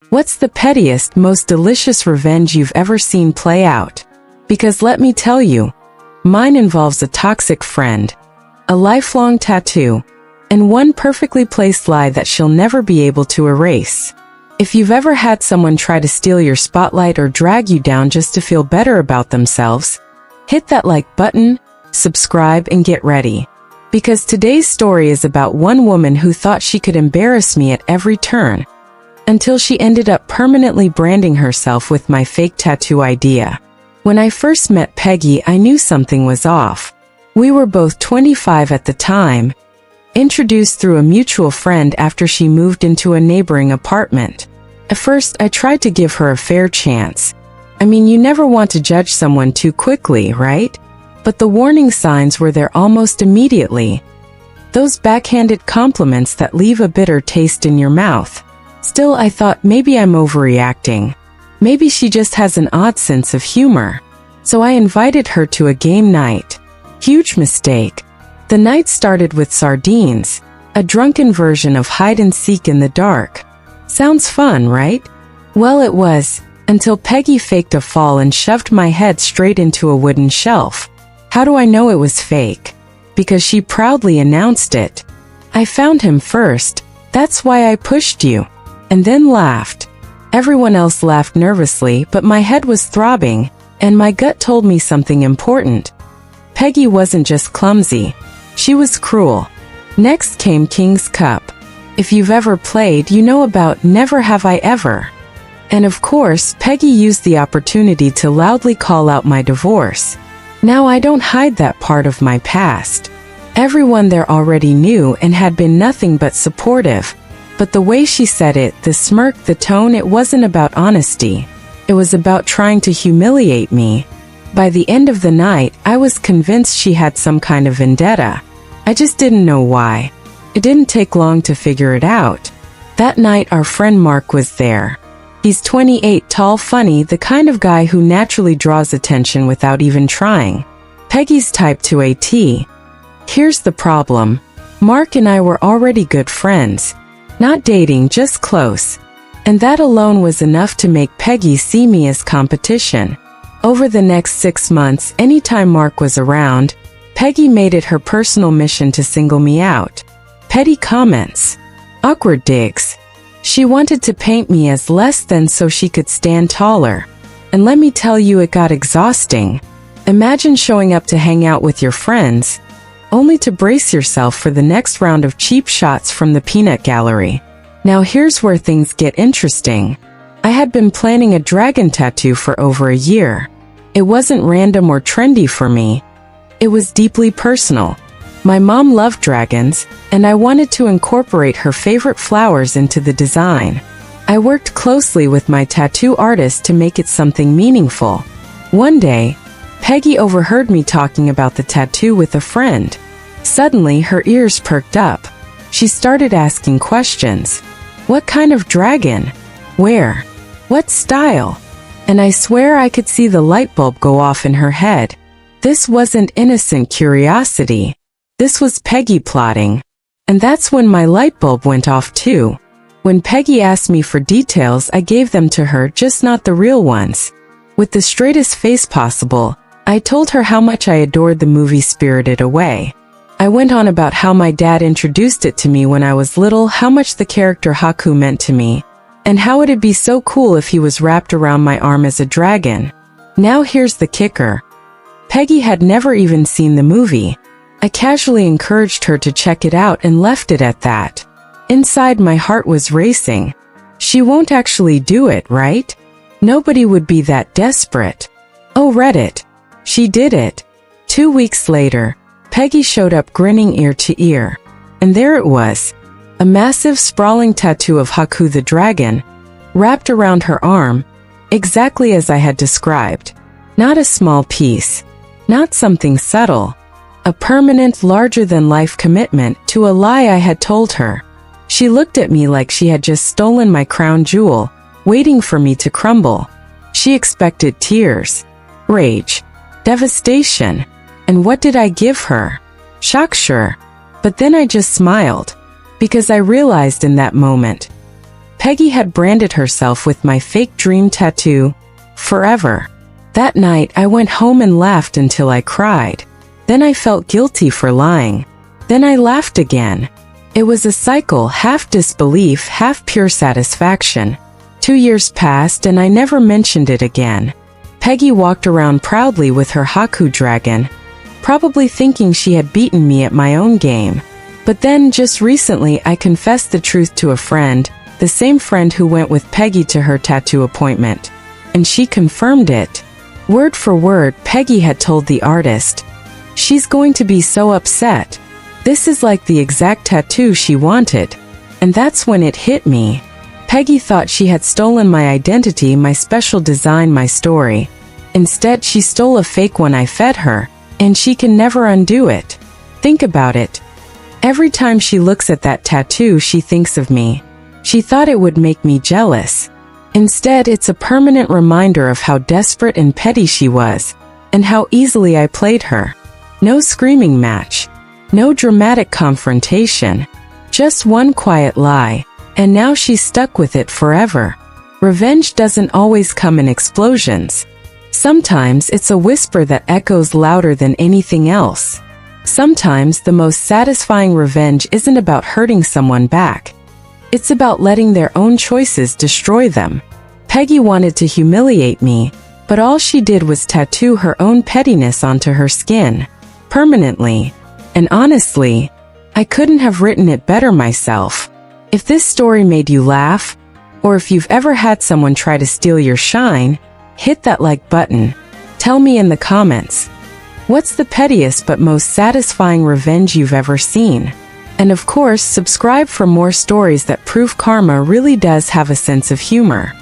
What's the pettiest, most delicious revenge you've ever seen play out? Because let me tell you, mine involves a toxic friend, a lifelong tattoo, and one perfectly placed lie that she'll never be able to erase. If you've ever had someone try to steal your spotlight or drag you down just to feel better about themselves, hit that like button, subscribe, and get ready. Because today's story is about one woman who thought she could embarrass me at every turn, until she ended up permanently branding herself with my fake tattoo idea. When I first met Peggy, I knew something was off. We were both 25 at the time, introduced through a mutual friend after she moved into a neighboring apartment. At first, I tried to give her a fair chance. I mean, you never want to judge someone too quickly, right? But the warning signs were there almost immediately. Those backhanded compliments that leave a bitter taste in your mouth. Still, I thought maybe I'm overreacting. Maybe she just has an odd sense of humor. So I invited her to a game night. Huge mistake. The night started with sardines, a drunken version of hide and seek in the dark. Sounds fun, right? Well, it was, until Peggy faked a fall and shoved my head straight into a wooden shelf. How do I know it was fake? Because she proudly announced it. I found him first, that's why I pushed you. And then laughed. Everyone else laughed nervously, but my head was throbbing, and my gut told me something important. Peggy wasn't just clumsy. She was cruel. Next came King's Cup. If you've ever played, you know about Never Have I Ever. And of course, Peggy used the opportunity to loudly call out my divorce. Now I don't hide that part of my past. Everyone there already knew and had been nothing but supportive. But the way she said it, the smirk, the tone, it wasn't about honesty. It was about trying to humiliate me. By the end of the night, I was convinced she had some kind of vendetta. I just didn't know why. It didn't take long to figure it out. That night, our friend Mark was there. He's 28, tall, funny, the kind of guy who naturally draws attention without even trying. Peggy's type to a T. Here's the problem. Mark and I were already good friends. Not dating, just close. And that alone was enough to make Peggy see me as competition. Over the next 6 months, anytime Mark was around, Peggy made it her personal mission to single me out. Petty comments. Awkward digs. She wanted to paint me as less than so she could stand taller. And let me tell you, it got exhausting. Imagine showing up to hang out with your friends, only to brace yourself for the next round of cheap shots from the peanut gallery. Now here's where things get interesting. I had been planning a dragon tattoo for over a year. It wasn't random or trendy for me. It was deeply personal. My mom loved dragons, and I wanted to incorporate her favorite flowers into the design. I worked closely with my tattoo artist to make it something meaningful. One day, Peggy overheard me talking about the tattoo with a friend. Suddenly, her ears perked up. She started asking questions. What kind of dragon? Where? What style? And I swear I could see the light bulb go off in her head. This wasn't innocent curiosity. This was Peggy plotting. And that's when my light bulb went off too. When Peggy asked me for details, I gave them to her, just not the real ones. With the straightest face possible, I told her how much I adored the movie Spirited Away. I went on about how my dad introduced it to me when I was little, how much the character Haku meant to me, and how it'd be so cool if he was wrapped around my arm as a dragon. Now here's the kicker. Peggy had never even seen the movie. I casually encouraged her to check it out and left it at that. Inside, my heart was racing. She won't actually do it, right? Nobody would be that desperate. Oh, Reddit. She did it. 2 weeks later, Peggy showed up grinning ear to ear. And there it was. A massive, sprawling tattoo of Haku the dragon, wrapped around her arm, exactly as I had described. Not a small piece. Not something subtle. A permanent, larger-than-life commitment to a lie I had told her. She looked at me like she had just stolen my crown jewel, waiting for me to crumble. She expected tears, rage, devastation. And what did I give her? Shock, sure. But then I just smiled. Because I realized in that moment, Peggy had branded herself with my fake dream tattoo, forever. That night, I went home and laughed until I cried. Then I felt guilty for lying. Then I laughed again. It was a cycle, half disbelief, half pure satisfaction. 2 years passed and I never mentioned it again. Peggy walked around proudly with her Haku dragon, probably thinking she had beaten me at my own game. But then, just recently, I confessed the truth to a friend, the same friend who went with Peggy to her tattoo appointment. And she confirmed it. Word for word, Peggy had told the artist, "She's going to be so upset. This is like the exact tattoo she wanted." And that's when it hit me. Peggy thought she had stolen my identity, my special design, my story. Instead, she stole a fake one I fed her, and she can never undo it. Think about it. Every time she looks at that tattoo, she thinks of me. She thought it would make me jealous. Instead, it's a permanent reminder of how desperate and petty she was, and how easily I played her. No screaming match. No dramatic confrontation. Just one quiet lie. And now she's stuck with it forever. Revenge doesn't always come in explosions. Sometimes it's a whisper that echoes louder than anything else. Sometimes the most satisfying revenge isn't about hurting someone back. It's about letting their own choices destroy them. Peggy wanted to humiliate me, but all she did was tattoo her own pettiness onto her skin, permanently. And honestly, I couldn't have written it better myself. If this story made you laugh, or if you've ever had someone try to steal your shine, hit that like button. Tell me in the comments. What's the pettiest but most satisfying revenge you've ever seen? And of course, subscribe for more stories that prove karma really does have a sense of humor.